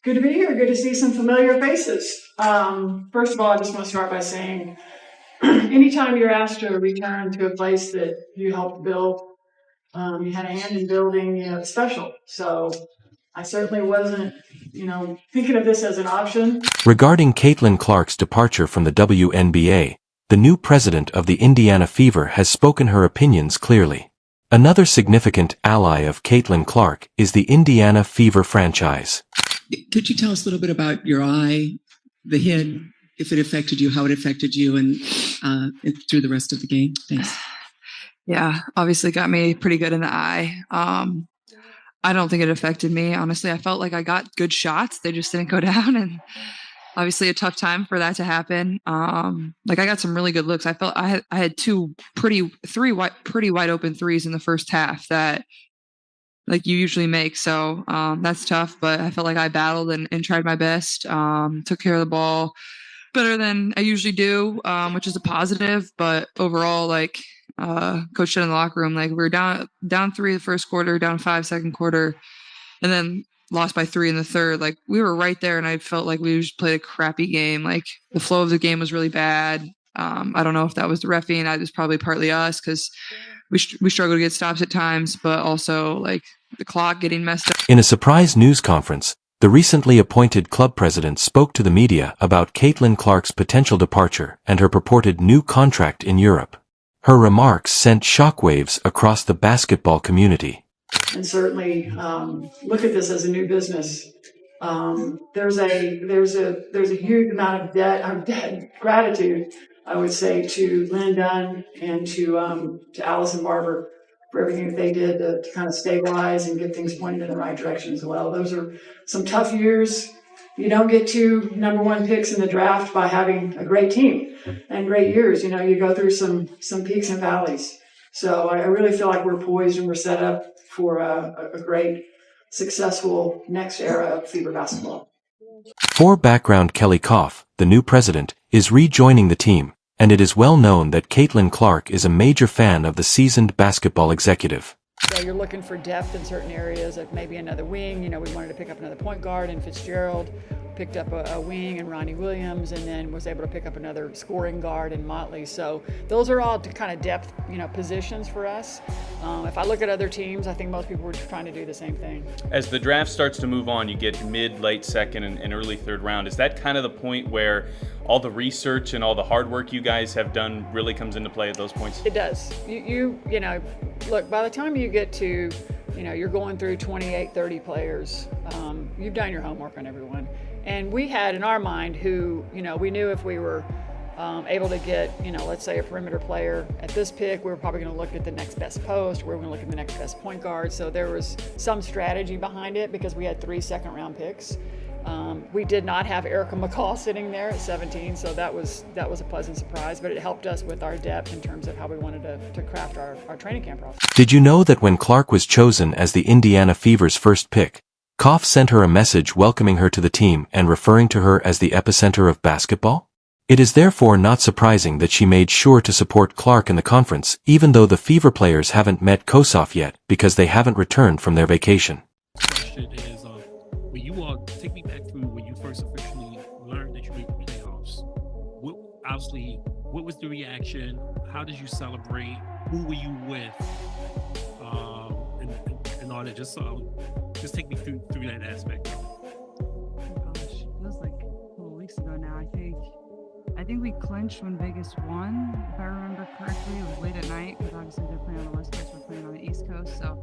Good to be here. Good to see some familiar faces. First of all, I just want to start by saying, anytime you're asked to return to a place that you helped build, you had a hand in building, it's special. So I certainly wasn't, thinking of this as an option. Regarding Caitlin Clark's departure from the WNBA, the new president of the Indiana Fever has spoken her opinions clearly. Another significant ally of Caitlin Clark is the Indiana Fever franchise. Could you tell us a little bit about your eye, the hit, if it affected you, how it affected you, and through the rest of the game? Thanks. Yeah, obviously got me pretty good in the eye. I don't think it affected me. Honestly, I felt like I got good shots. They just didn't go down, and obviously a tough time for that to happen. I got some really good looks. I felt I had three pretty wide open threes in the first half that you usually make. So that's tough, but I felt like I battled and tried my best. Took care of the ball better than I usually do, which is a positive. But overall, Coach said in the locker room, we were down 3 the first quarter, down 5 second quarter, and then lost by 3 in the third. We were right there, and I felt like we just played a crappy game. The flow of the game was really bad. I don't know if that was the reffing. It was probably partly us because we struggled to get stops at times, but also the clock getting messed up. In a surprise news conference, the recently appointed club president spoke to the media about Caitlin Clark's potential departure and her purported new contract in Europe. Her remarks sent shockwaves across the basketball community. And certainly look at this as a new business. There's a huge amount of debt, gratitude, I would say, to Lynn Dunn and to Allison Barber for everything that they did to kind of stabilize and get things pointed in the right direction as well. Those are some tough years. You don't get 2 number 1 picks in the draft by having a great team and great years. You go through some peaks and valleys. So I really feel like we're poised and we're set up for a great, successful next era of Fever basketball. For background, Krauskopf, the new president, is rejoining the team, and it is well known that Caitlin Clark is a major fan of the seasoned basketball executive. So you're looking for depth in certain areas, like maybe another wing. We wanted to pick up another point guard in Fitzgerald, picked up a wing in Ronnie Williams, and then was able to pick up another scoring guard in Motley. So those are all kind of depth, positions for us. If I look at other teams, I think most people were trying to do the same thing. As the draft starts to move on, you get mid, late second, and early third round. Is that kind of the point where all the research and all the hard work you guys have done really comes into play at those points? It does. Look, by the time you get to, you're going through 28, 30 players, you've done your homework on everyone. And we had in our mind who, we knew if we were able to get, let's say a perimeter player at this pick, we were probably going to look at the next best post, we were going to look at the next best point guard. So there was some strategy behind it because we had 3 second-round picks. We did not have Erica McCall sitting there at 17, so that was a pleasant surprise, but it helped us with our depth in terms of how we wanted to craft our training camp process. Did you know that when Clark was chosen as the Indiana Fever's first pick, Kopf sent her a message welcoming her to the team and referring to her as the epicenter of basketball? It is therefore not surprising that she made sure to support Clark in the conference, even though the Fever players haven't met Krauskopf yet because they haven't returned from their vacation. Question is, when you take me back through when you first officially learned that you made the playoffs, what was the reaction? How did you celebrate? Who were you with? And all that. Just take me through that aspect. Oh gosh, it was a couple weeks ago now. I think we clinched when Vegas won, if I remember correctly. It was late at night because obviously they're playing on the West Coast, we're playing on the East Coast. So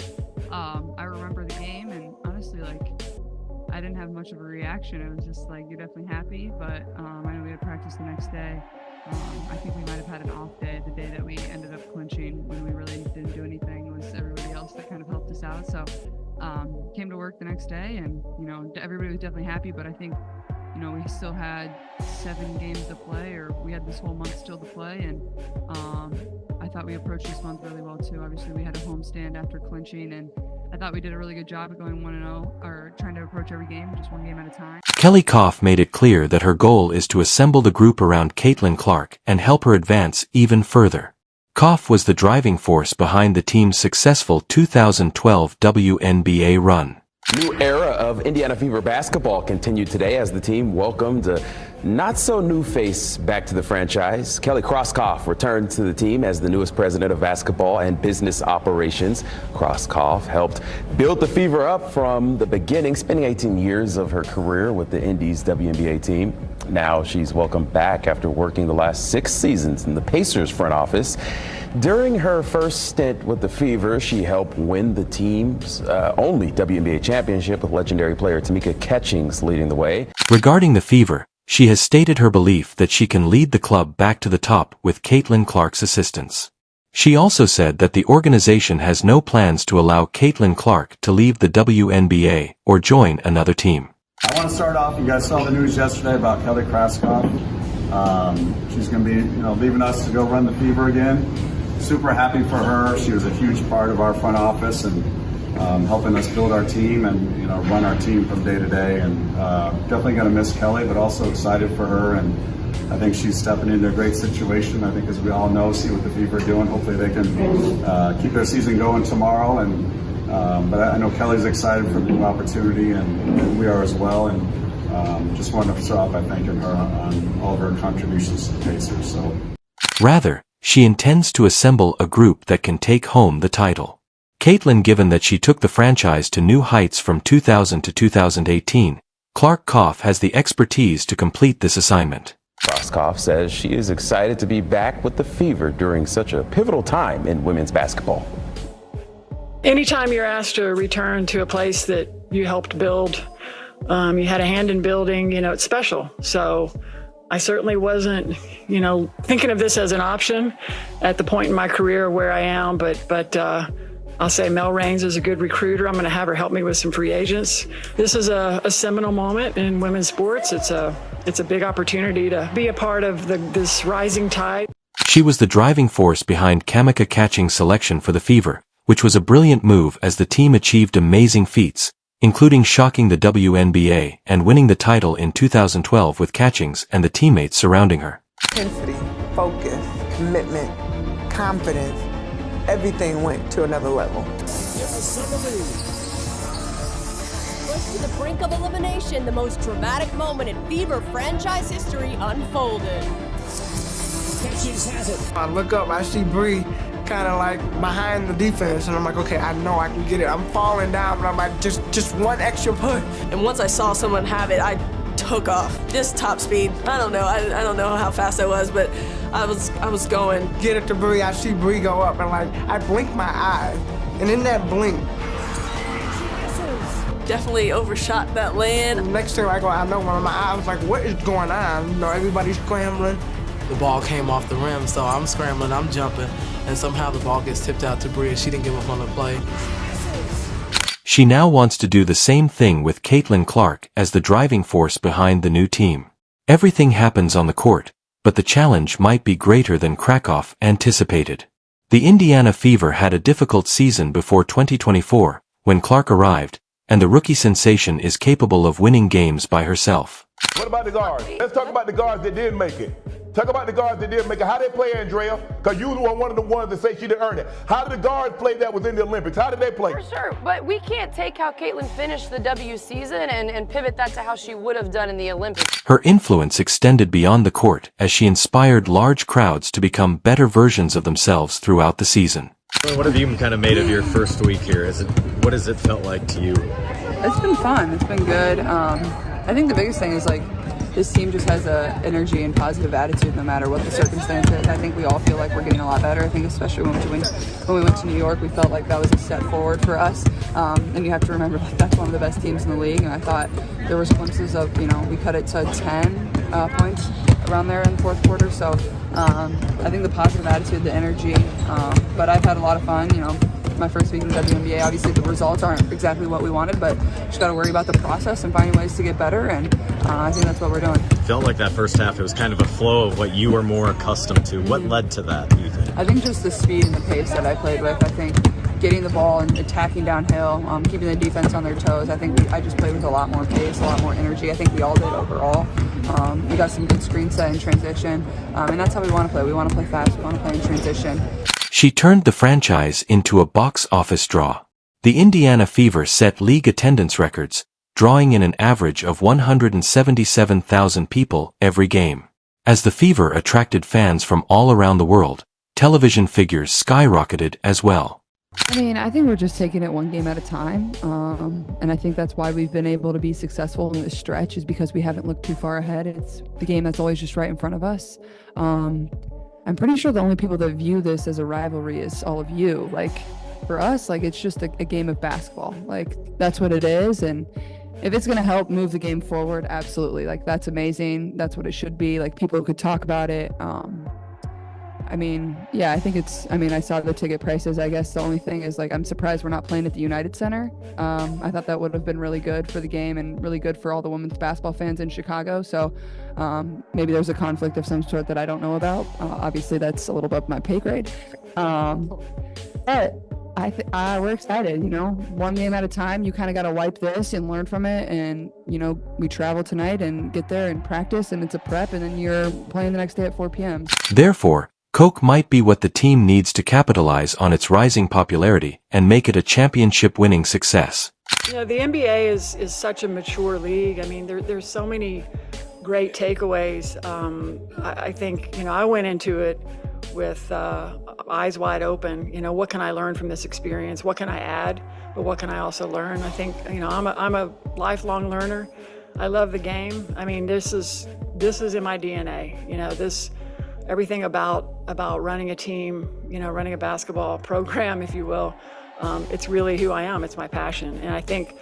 I remember the game, and honestly, I didn't have much of a reaction. It was just you're definitely happy, but I know we had practice the next day. I think we might have had an off day the day that we ended up clinching when we really didn't do anything. It was everybody else that kind of helped us out. So came to work the next day, and everybody was definitely happy, but I think we still had 7 games to play, or we had this whole month still to play, and I thought we approached this month really well too. Obviously we had a homestand after clinching, and I thought we did a really good job of going 1-0, or trying to approach every game just one game at a time. Krauskopf made it clear that her goal is to assemble the group around Caitlin Clark and help her advance even further. Kopf was the driving force behind the team's successful 2012 WNBA run. New era of Indiana Fever basketball continued today as the team welcomed a not-so-new face back to the franchise. Kelly Krauskopf returned to the team as the newest president of basketball and business operations. Krauskopf helped build the Fever up from the beginning, spending 18 years of her career with the Indies WNBA team. Now she's welcomed back after working the last 6 seasons in the Pacers front office. During her first stint with the Fever, she helped win the team's only WNBA championship with legendary player Tamika Catchings leading the way. Regarding the Fever, she has stated her belief that she can lead the club back to the top with Caitlin Clark's assistance. She also said that the organization has no plans to allow Caitlin Clark to leave the WNBA or join another team. I want to start off, you guys saw the news yesterday about Kelly Krauskopf. She's going to be, leaving us to go run the Fever again. Super happy for her. She was a huge part of our front office and helping us build our team and run our team from day to day. And definitely going to miss Kelly, but also excited for her. And I think she's stepping into a great situation. I think, as we all know, see what the Fever are doing. Hopefully they can keep their season going tomorrow. And but I know Kelly's excited for the new opportunity, and we are as well. And just wanted to start off by thanking her on all of her contributions to the Pacers. So. Rather, she intends to assemble a group that can take home the title. Caitlin, given that she took the franchise to new heights from 2000 to 2018, Krauskopf has the expertise to complete this assignment. Krauskopf says she is excited to be back with the Fever during such a pivotal time in women's basketball. Anytime you're asked to return to a place that you helped build, you had a hand in building, it's special. So I certainly wasn't, thinking of this as an option at the point in my career where I am, but I'll say Mel Raines is a good recruiter. I'm going to have her help me with some free agents. This is a seminal moment in women's sports. It's a big opportunity to be a part of this rising tide. She was the driving force behind Tamika Catchings' selection for the Fever, which was a brilliant move as the team achieved amazing feats, including shocking the WNBA and winning the title in 2012 with Catchings and the teammates surrounding her. Intensity, focus, commitment, confidence, everything went to another level. Pushed to the brink of elimination, the most dramatic moment in Fever franchise history unfolded. Catchings has it. I look up, I see Bree kind of like behind the defense, and I'm like, okay, I know I can get it. I'm falling down, but I'm like, just one extra push. And once I saw someone have it, I took off. This top speed, I don't know. I don't know how fast I was, but I was going. Get it to Bree, I see Bree go up, and like, I blink my eye, and in that blink, definitely overshot that land. Next thing I know, one of my eyes was like, what is going on? Everybody's scrambling. The ball came off the rim, so I'm scrambling, I'm jumping, and somehow the ball gets tipped out to Bree. She didn't give up on the play. She now wants to do the same thing with Caitlin Clark as the driving force behind the new team. Everything happens on the court, but the challenge might be greater than Krauskopf anticipated. The Indiana Fever had a difficult season before 2024, when Clark arrived, and the rookie sensation is capable of winning games by herself. What about the guards? Let's talk about the guards that did make it. Talk about the guards that did make it. How they play, Andrea? Because you were one of the ones that say she didn't earn it. How did the guards play that within the Olympics? How did they play? For sure, but we can't take how Caitlin finished the W season and pivot that to how she would have done in the Olympics. Her influence extended beyond the court as she inspired large crowds to become better versions of themselves throughout the season. What have you kind of made of your first week here? What has it felt like to you? It's been fun. It's been good. I think the biggest thing is this team just has a energy and positive attitude no matter what the circumstances. I think we all feel like we're getting a lot better. I think especially when we went to New York, we felt like that was a step forward for us. And you have to remember that's one of the best teams in the league. And I thought there was glimpses of, we cut it to 10 points around there in the fourth quarter. So I think the positive attitude, the energy, but I've had a lot of fun, my first week in the WNBA. Obviously the results aren't exactly what we wanted, but just got to worry about the process and finding ways to get better, and I think that's what we're doing. Felt like that first half, it was kind of a flow of what you were more accustomed to. What led to that, do you think? I think just the speed and the pace that I played with. I think getting the ball and attacking downhill, keeping the defense on their toes. I think I just played with a lot more pace, a lot more energy. I think we all did overall. We got some good screen set in transition, and that's how we want to play. We want to play fast. We want to play in transition. She turned the franchise into a box office draw. The Indiana Fever set league attendance records, drawing in an average of 177,000 people every game. As the Fever attracted fans from all around the world, television figures skyrocketed as well. I mean, I think we're just taking it one game at a time. And I think that's why we've been able to be successful in this stretch, is because we haven't looked too far ahead. It's the game that's always just right in front of us. I'm pretty sure the only people that view this as a rivalry is all of you. Like, for us, like, it's just a game of basketball. Like, that's what it is. And if it's going to help move the game forward, absolutely. Like, that's amazing. That's what it should be. Like, people could talk about it. I mean, yeah, I think I saw the ticket prices. I guess the only thing is, like, I'm surprised we're not playing at the United Center. I thought that would have been really good for the game and really good for all the women's basketball fans in Chicago. So maybe there's a conflict of some sort that I don't know about. Obviously, that's a little above my pay grade. But we're excited, one game at a time. You kind of got to wipe this and learn from it. And, we travel tonight and get there and practice, and it's a prep, and then you're playing the next day at 4 p.m. Therefore, Coke might be what the team needs to capitalize on its rising popularity and make it a championship-winning success. The NBA is such a mature league. I mean, there's so many great takeaways. I think, I went into it with eyes wide open. What can I learn from this experience? What can I add? But what can I also learn? I think, I'm a lifelong learner. I love the game. I mean, this is in my DNA. Everything about running a team, running a basketball program, if you will. It's really who I am. It's my passion. And I think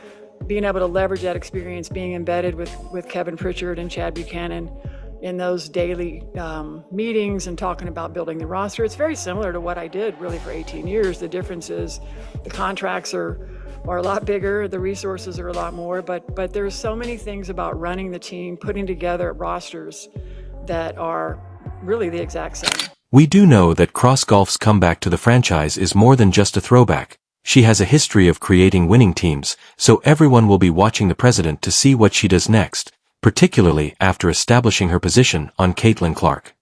being able to leverage that experience, being embedded with Kevin Pritchard and Chad Buchanan in those daily meetings and talking about building the roster, it's very similar to what I did really for 18 years. The difference is the contracts are a lot bigger, the resources are a lot more, but there's so many things about running the team, putting together rosters that are really the exact same. We do know that Krauskopf's comeback to the franchise is more than just a throwback. She has a history of creating winning teams, so everyone will be watching the president to see what she does next, particularly after establishing her position on Caitlin Clark.